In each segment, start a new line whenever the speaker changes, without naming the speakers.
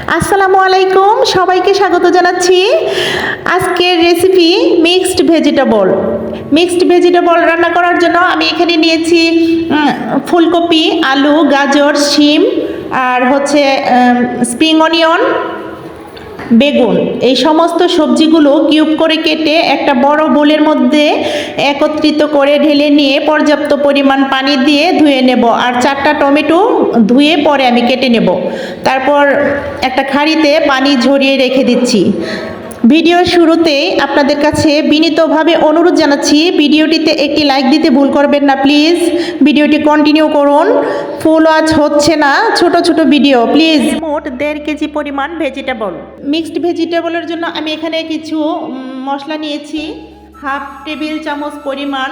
আসসালামু আলাইকুম, সবাইকে স্বাগত জানাচ্ছি। আজকের রেসিপি মিক্সড ভেজিটেবল রান্না করার জন্য আমি এখানে নিয়েছি ফুলকপি, আলু, গাজর, শিম আর হচ্ছে স্প্রিং অনিয়ন, বেগুন। এই সমস্ত সবজিগুলো কিউব করে কেটে একটা বড় বোলের মধ্যে একত্রিত করে ঢেলে নিয়ে পর্যাপ্ত পরিমাণ পানি দিয়ে ধুয়ে নেব। আর 4টা টমেটো ধুয়ে পরে আমি কেটে নেব। তারপর একটা হাঁড়িতে পানি ঝরিয়ে রেখে দিচ্ছি। ভিডিওর শুরুতেই আপনাদের কাছে বিনীতভাবে অনুরোধ জানাচ্ছি, ভিডিওটিতে একটি লাইক দিতে ভুল করবেন না প্লিজ। ভিডিওটি কন্টিনিউ করুন, ফুল ওয়াচ হচ্ছে না, ছোট ছোট ভিডিও প্লিজ। মোট 1.5 কেজি পরিমাণ ভেজিটেবল। মিক্সড ভেজিটেবলের জন্য আমি এখানে কিছু মশলা নিয়েছি। 1/2 টেবিল চামচ পরিমাণ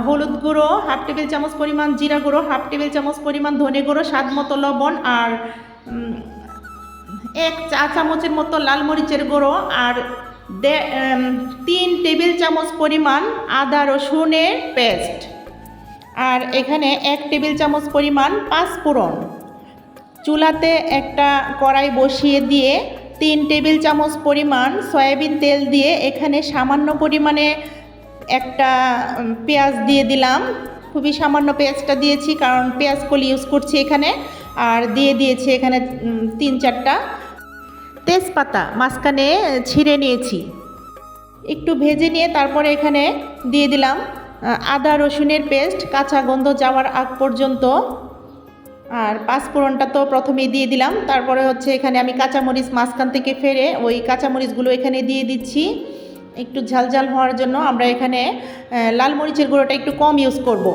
হলুদ গুঁড়ো, 1/2 টেবিল চামচ পরিমাণ জিরা গুঁড়ো, 1/2 টেবিল চামচ পরিমাণ ধনে গুঁড়ো, স্বাদ মতো লবণ আর 1 চা চামচের মতো লাল মরিচের গুঁড়ো আর 3 টেবিল চামচ পরিমাণ আদা রসুনের পেস্ট। আর এখানে 1 টেবিল চামচ পরিমাণ পাঁচফোড়ন। চুলাতে একটা কড়াই বসিয়ে দিয়ে 3 টেবিল চামচ পরিমাণ সয়াবিন তেল দিয়ে এখানে সামান্য পরিমাণে একটা পেঁয়াজ দিয়ে দিলাম। খুবই সামান্য পেঁয়াজটা দিয়েছি, কারণ পেঁয়াজ কলি ইউজ করছি এখানে। আর দিয়ে দিয়েছি এখানে 3-4টা তেজপাতা মাঝখানে ছিঁড়ে নিয়েছি। একটু ভেজে নিয়ে তারপরে এখানে দিয়ে দিলাম আদা রসুনের পেস্ট, কাঁচা গন্ধ যাওয়ার আগ পর্যন্ত। আর পাঁচফোড়নটা তো প্রথমেই দিয়ে দিলাম। তারপরে হচ্ছে এখানে আমি কাঁচামরিচ মাঝখান থেকে ফেরে ওই কাঁচামরিচগুলো এখানে দিয়ে দিচ্ছি একটু ঝালঝাল হওয়ার জন্য। আমরা এখানে লাল মরিচের গুঁড়োটা একটু কম ইউজ করব।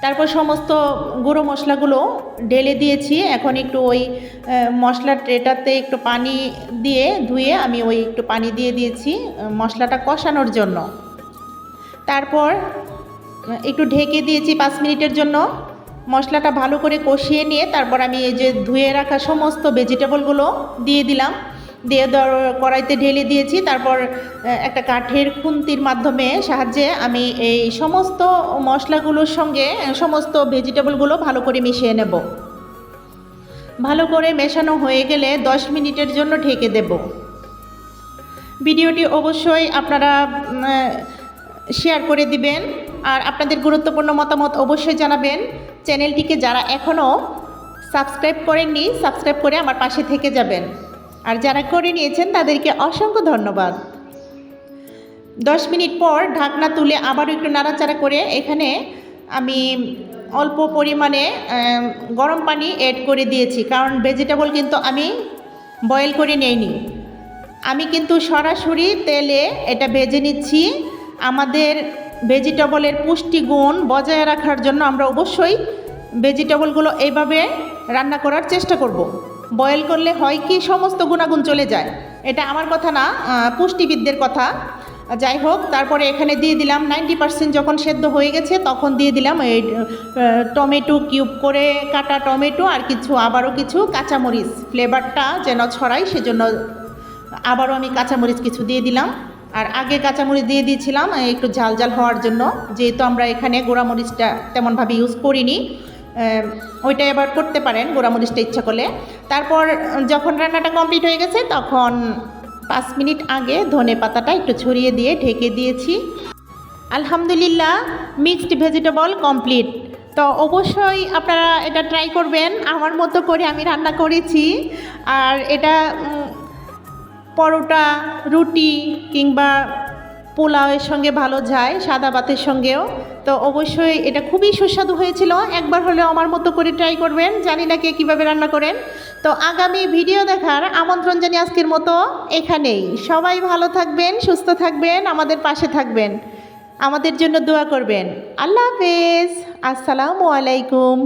তারপর সমস্ত গুঁড়ো মশলাগুলো ঢেলে দিয়েছি। এখন একটু ওই মশলার ট্রেটাতে একটু পানি দিয়ে ধুয়ে আমি ওই একটু পানি দিয়ে দিয়েছি মশলাটা কষানোর জন্য। তারপর একটু ঢেকে দিয়েছি 5 মিনিটের জন্য। মশলাটা ভালো করে কষিয়ে নিয়ে তারপর আমি এই যে ধুয়ে রাখা সমস্ত ভেজিটেবলগুলো দিয়ে দিলাম। দিয়ে কড়াইতে ঢেলে দিয়েছি। তারপর একটা কাঠের খুন্তির সাহায্যে আমি এই সমস্ত মশলাগুলোর সঙ্গে সমস্ত ভেজিটেবলগুলো ভালো করে মিশিয়ে নেব। ভালো করে মেশানো হয়ে গেলে 10 মিনিটের জন্য ঢেকে দেব। ভিডিওটি অবশ্যই আপনারা শেয়ার করে দিবেন আর আপনাদের গুরুত্বপূর্ণ মতামত অবশ্যই জানাবেন। চ্যানেলটিকে যারা এখনও সাবস্ক্রাইব করেননি, সাবস্ক্রাইব করে আমার পাশে থেকে যাবেন। আর যারা করে নিয়েছেন তাদেরকে অসংখ্য ধন্যবাদ। 10 মিনিট পর ঢাকনা তুলে আবারও একটু নাড়াচাড়া করে এখানে আমি অল্প পরিমাণে গরম পানি অ্যাড করে দিয়েছি, কারণ ভেজিটেবল কিন্তু আমি বয়েল করে নিইনি। আমি কিন্তু সরাসরি তেলে এটা ভেজে নিচ্ছি। আমাদের ভেজিটেবলের পুষ্টিগুণ বজায় রাখার জন্য আমরা অবশ্যই ভেজিটেবলগুলো এইভাবে রান্না করার চেষ্টা করব। বয়েল করলে হয় কি সমস্ত গুণাগুণ চলে যায়, এটা আমার কথা না, পুষ্টিবিদদের কথা। যাই হোক, তারপরে এখানে দিয়ে দিলাম 90% যখন সেদ্ধ হয়ে গেছে তখন দিয়ে দিলাম এই টমেটো কিউব করে কাটা টমেটো আর আবারও কিছু কাঁচামরিচ, ফ্লেভারটা যেন ছড়ায় সেজন্য আবারও আমি কাঁচামরিচ কিছু দিয়ে দিলাম। আর আগে কাঁচামরিচ দিয়ে দিয়েছিলাম একটু ঝাল হওয়ার জন্য, যেহেতু আমরা এখানে গুঁড়ামরিচটা তেমনভাবে ইউজ করিনি। ওইটা এবার করতে পারেন গুঁড়ামরিচটা ইচ্ছা করলে। তারপর যখন রান্নাটা কমপ্লিট হয়ে গেছে তখন 5 মিনিট আগে ধনে পাতাটা একটু ছড়িয়ে দিয়ে ঢেকে দিয়েছি। আলহামদুলিল্লাহ, মিক্সড ভেজিটেবল কমপ্লিট। তো অবশ্যই আপনারা এটা ট্রাই করবেন, আমার মতো করে আমি রান্না করেছি। আর এটা পরোটা, রুটি কিংবা পোলাওয়ের সঙ্গে ভালো যায়, সাদা ভাতের সঙ্গেও। তো অবশ্যই এটা খুবই সুস্বাদু হয়েছিল। একবার হলেও আমার মতো করে ট্রাই করবেন। জানি না কে কীভাবে রান্না করেন। তো আগামী ভিডিও দেখার আমন্ত্রণ জানিয়ে আজকের মতো এখানেই। সবাই ভালো থাকবেন, সুস্থ থাকবেন, আমাদের পাশে থাকবেন, আমাদের জন্য দোয়া করবেন। আল্লাহ হাফেজ, আসসালামু আলাইকুম।